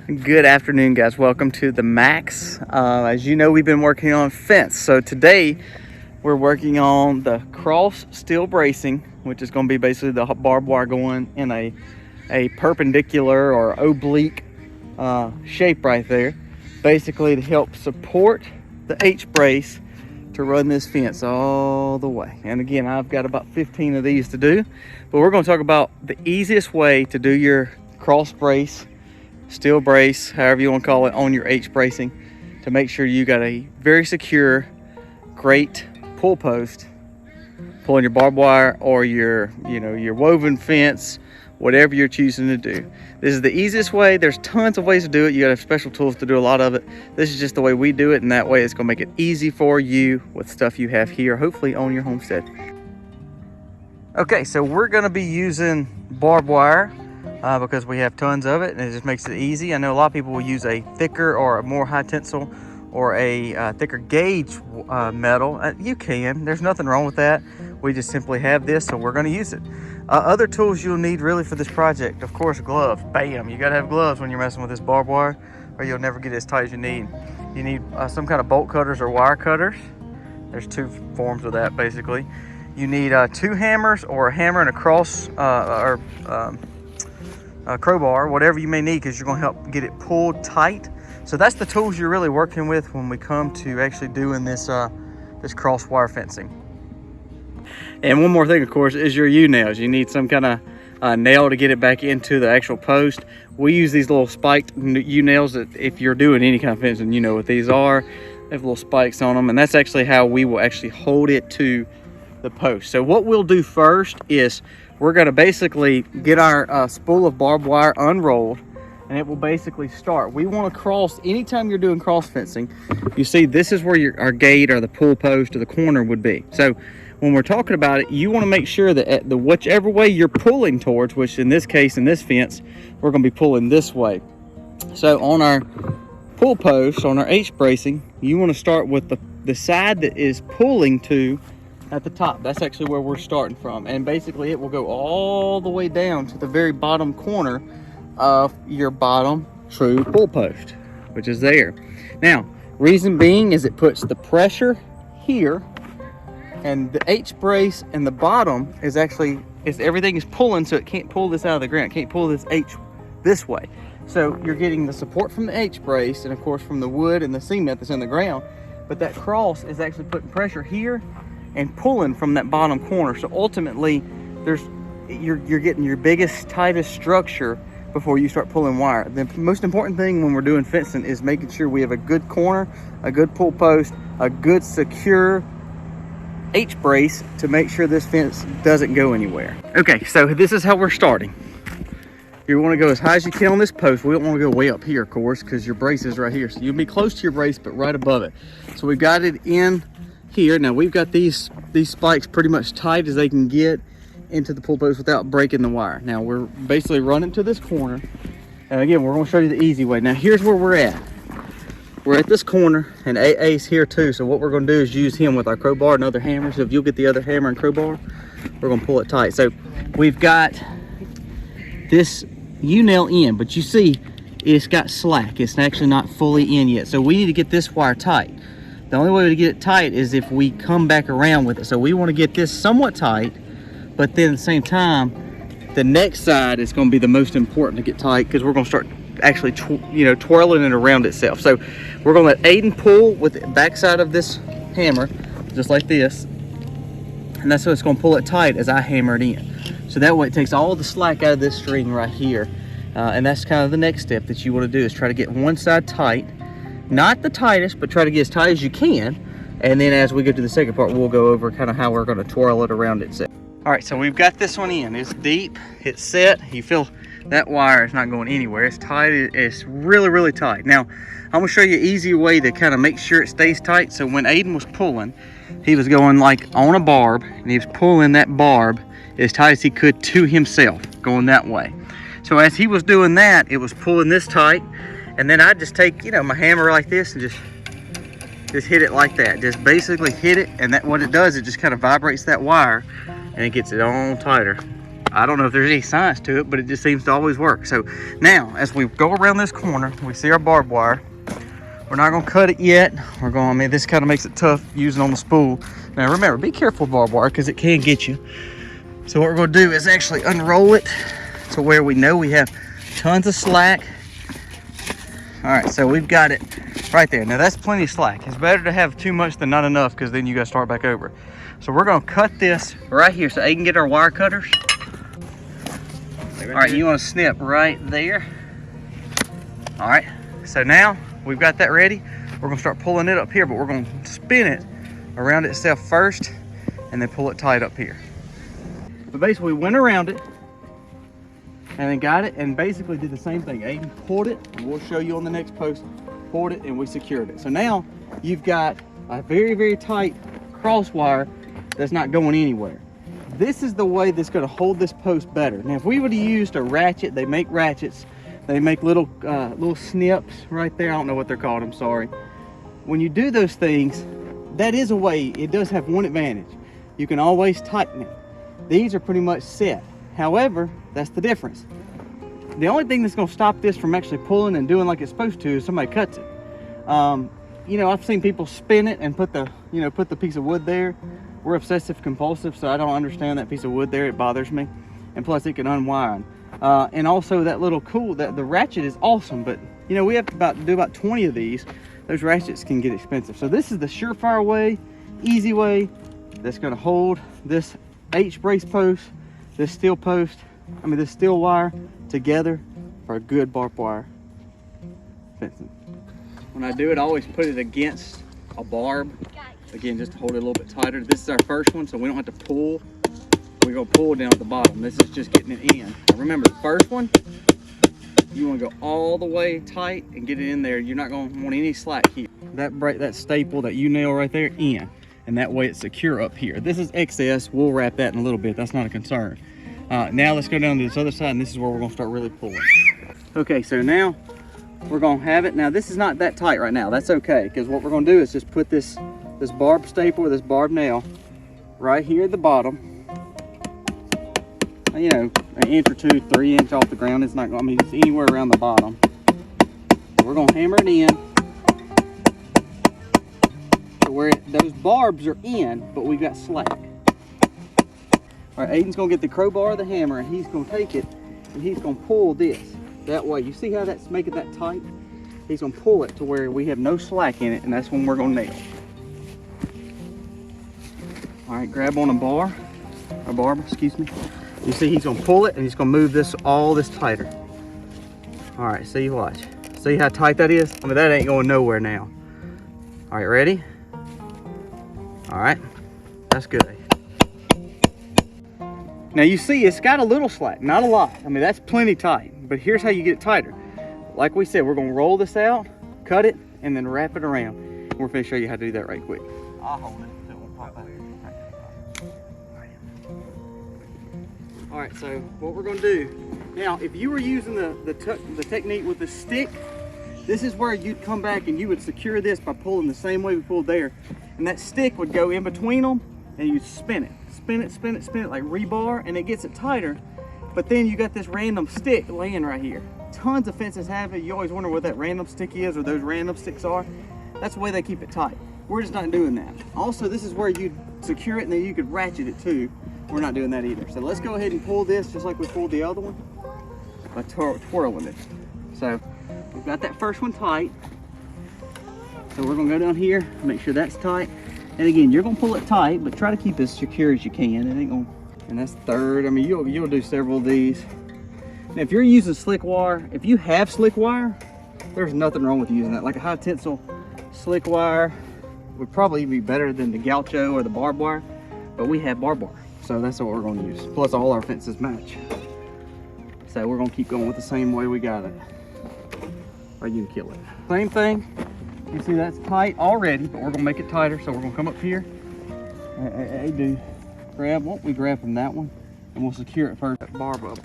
Good afternoon, guys. Welcome to the Max. As you know, we've been working on fence. So today we're working on the cross steel bracing, which is going to be basically the barbed wire going in a perpendicular or oblique shape right there, basically to help support the H-brace to run this fence all the way. And again, I've got about 15 of these to do, but we're going to talk about the easiest way to do your cross brace, steel brace, however you want to call it, on your H bracing to make sure you got a very secure, great pull post pulling your barbed wire or your woven fence, whatever you're choosing to do. This is the easiest way. There's tons of ways to do it. You gotta have special tools to do a lot of it. This is just the way we do it, and that way it's gonna make it easy for you with stuff you have here, hopefully on your homestead. Okay, so we're gonna be using barbed wire because we have tons of it and it just makes it easy. I know a lot of people will use a thicker or a more high tensile or a thicker gauge metal. You can, there's nothing wrong with that. We just simply have this, so we're gonna use it. Other tools you'll need really for this project, of course, gloves. Bam, you gotta have gloves when you're messing with this barbed wire or you'll never get it as tight as you need. You need some kind of bolt cutters or wire cutters. There's two forms of that basically. You need 2 hammers or a hammer and a cross a crowbar, whatever you may need, because you're going to help get it pulled tight. So that's the tools you're really working with when we come to actually doing this this cross wire fencing. And one more thing, of course, is your U-nails. You need some kind of nail to get it back into the actual post. We use these little spiked U-nails that if you're doing any kind of fencing, you know what these are. They have little spikes on them, and that's actually how we will actually hold it to the post. So what we'll do first is we're going to basically get our spool of barbed wire unrolled, and it will basically start. We want to cross, anytime you're doing cross fencing, you see this is where our gate or the pull post or the corner would be. So when we're talking about it, you want to make sure that at whichever way you're pulling towards, which in this case, in this fence, we're going to be pulling this way. So on our pull post, on our H bracing, you want to start with the side that is pulling to at the top. That's actually where we're starting from, and basically it will go all the way down to the very bottom corner of your bottom true pull post, which is there. Now, reason being is it puts the pressure here, and the H brace and the bottom is actually, everything is pulling, so it can't pull this out of the ground. It can't pull this H this way. So you're getting the support from the H brace and of course from the wood and the cement that's in the ground, but that cross is actually putting pressure here and pulling from that bottom corner. So ultimately you're getting your biggest, tightest structure before you start pulling wire. The most important thing when we're doing fencing is making sure we have a good corner, a good pull post, a good secure H brace to make sure this fence doesn't go anywhere. Okay, so this is how we're starting. You want to go as high as you can on this post. We don't want to go way up here, of course, because your brace is right here. So you'll be close to your brace, but right above it. So we've got it in here. Now we've got these spikes pretty much tight as they can get into the pull post without breaking the wire. Now we're basically running to this corner, and again we're going to show you the easy way. Now here's where we're at. We're at this corner, and AA's here too. So what we're going to do is use him with our crowbar and other hammers. So if you'll get the other hammer and crowbar, we're going to pull it tight. So we've got this U-nail in, but you see it's got slack. It's actually not fully in yet. So we need to get this wire tight. The only way to get it tight is if we come back around with it. So we want to get this somewhat tight, but then at the same time, the next side is going to be the most important to get tight, because we're going to start actually twirling it around itself. So we're going to let Aiden pull with the backside of this hammer, just like this, and that's what it's going to pull it tight as I hammer it in. So that way it takes all the slack out of this string right here, and that's kind of the next step that you want to do, is try to get one side tight. Not the tightest, but try to get as tight as you can. And then as we go to the second part, we'll go over kind of how we're going to twirl it around itself. All right, so we've got this one in. It's deep, it's set. You feel that wire is not going anywhere. It's tight, it's really, really tight. Now, I'm gonna show you an easy way to kind of make sure it stays tight. So when Aiden was pulling, he was going like on a barb, and he was pulling that barb as tight as he could to himself, going that way. So as he was doing that, it was pulling this tight. And then I just take, my hammer like this and just hit it like that. Just basically hit it, and that what it does, it just kind of vibrates that wire, and it gets it on tighter. I don't know if there's any science to it, but it just seems to always work. So now, as we go around this corner, we see our barbed wire. We're not gonna cut it yet. I mean, this kind of makes it tough using on the spool. Now remember, be careful with barbed wire because it can get you. So what we're gonna do is actually unroll it to where we know we have tons of slack. All right, so we've got it right there. Now that's plenty of slack. It's better to have too much than not enough because then you gotta start back over. So we're gonna cut this right here so I can get our wire cutters. All right, you wanna snip right there. All right, so now we've got that ready. We're gonna start pulling it up here, but we're gonna spin it around itself first and then pull it tight up here. But basically we went around it and then got it and basically did the same thing. Aiden pulled it, and we'll show you on the next post, pulled it and we secured it. So now you've got a very, very tight cross wire that's not going anywhere. This is the way that's gonna hold this post better. Now if we would have used a ratchet, they make ratchets, they make little snips right there. I don't know what they're called, I'm sorry. When you do those things, that is a way, it does have one advantage. You can always tighten it. These are pretty much set. However, that's the difference. The only thing that's gonna stop this from actually pulling and doing like it's supposed to is somebody cuts it. You know, I've seen people spin it and put the piece of wood there. We're obsessive compulsive, so I don't understand that piece of wood there. It bothers me. And plus it can unwind. And also that little the ratchet is awesome, but you know, we have to do about 20 of these. Those ratchets can get expensive. So this is the surefire way, easy way that's gonna hold this H-brace post, this steel wire together for a good barbed wire fencing. When I do it, I always put it against a barb. Again, just to hold it a little bit tighter. This is our first one, so we don't have to pull. We're gonna pull down at the bottom. This is just getting it in. Now remember, the first one, you wanna go all the way tight and get it in there. You're not gonna want any slack here. That staple, that U-nail right there, in. And that way it's secure up here. This is excess. We'll wrap that in a little bit. That's not a concern. Now let's go down to this other side, and this is where we're gonna start really pulling. Okay, so now we're gonna have it. Now this is not that tight right now. That's okay, because what we're gonna do is just put this barb staple or this barb nail right here at the bottom. You know, an inch or 2, 3 inch off the ground. It's not gonna, I mean, it's anywhere around the bottom. We're gonna hammer it in to where those barbs are in, but we've got slack. All right, Aiden's gonna get the crowbar or the hammer, and he's gonna take it and he's gonna pull this. That way, you see how that's making that tight? He's gonna pull it to where we have no slack in it, and that's when we're gonna nail. All right, grab on a barb, excuse me. You see he's gonna pull it and he's gonna move all this tighter. All right, see, watch. See how tight that is? I mean, that ain't going nowhere now. All right, ready? All right, that's good. Now you see it's got a little slack, not a lot. I mean, that's plenty tight, but here's how you get it tighter. Like we said, we're gonna roll this out, cut it, and then wrap it around. We're gonna show you how to do that right quick. I'll hold it. All right, so what we're gonna do, now if you were using the technique with the stick, this is where you'd come back and you would secure this by pulling the same way we pulled there. And that stick would go in between them and you'd spin it like rebar, and it gets it tighter. But then you got this random stick laying right here. Tons of fences have it. You always wonder what that random stick is or those random sticks are. That's the way they keep it tight. We're just not doing that. Also, this is where you'd secure it and then you could ratchet it too. We're not doing that either. So let's go ahead and pull this just like we pulled the other one by twirling it. So we've got that first one tight. So we're gonna go down here, make sure that's tight. And again, you're gonna pull it tight, but try to keep it as secure as you can. It ain't gonna, and that's third. I mean, you'll do several of these. Now, if you're using slick wire, if you have slick wire, there's nothing wrong with using that. Like a high tensile slick wire would probably be better than the gaucho or the barbed wire, but we have barbed wire. So that's what we're gonna use. Plus all our fences match. So we're gonna keep going with the same way we got it. Or you can kill it. Same thing. You see that's tight already, but we're gonna make it tighter. So we're gonna come up here. We grab from that one, and we'll secure it first. That barb up.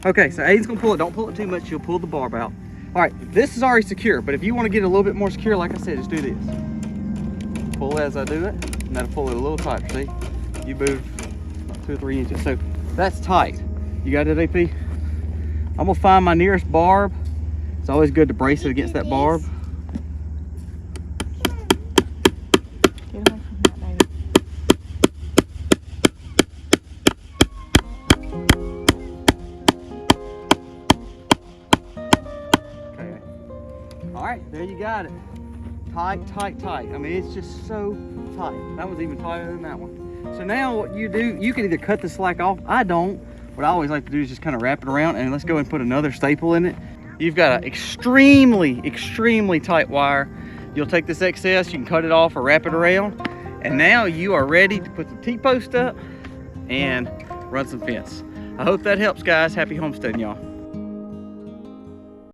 Okay, so Aiden's gonna pull it. Don't pull it too much, you'll pull the barb out. All right, this is already secure, but if you wanna get it a little bit more secure, like I said, just do this. Pull as I do it, and that'll pull it a little tighter, see? You move 2 or 3 inches. So that's tight. You got it, AP? I'm gonna find my nearest barb. It's always good to brace it against that barb. Get away from that, baby. Okay. All right, there you got it. Tight, tight, tight. I mean, it's just so tight. That one's even tighter than that one. So now what you do, you can either cut the slack off. I don't. What I always like to do is just kind of wrap it around, and let's go and put another staple in it. You've got an extremely, extremely tight wire. You'll take this excess, you can cut it off or wrap it around, and now you are ready to put the T-post up and run some fence. I hope that helps, guys. Happy homesteading, y'all.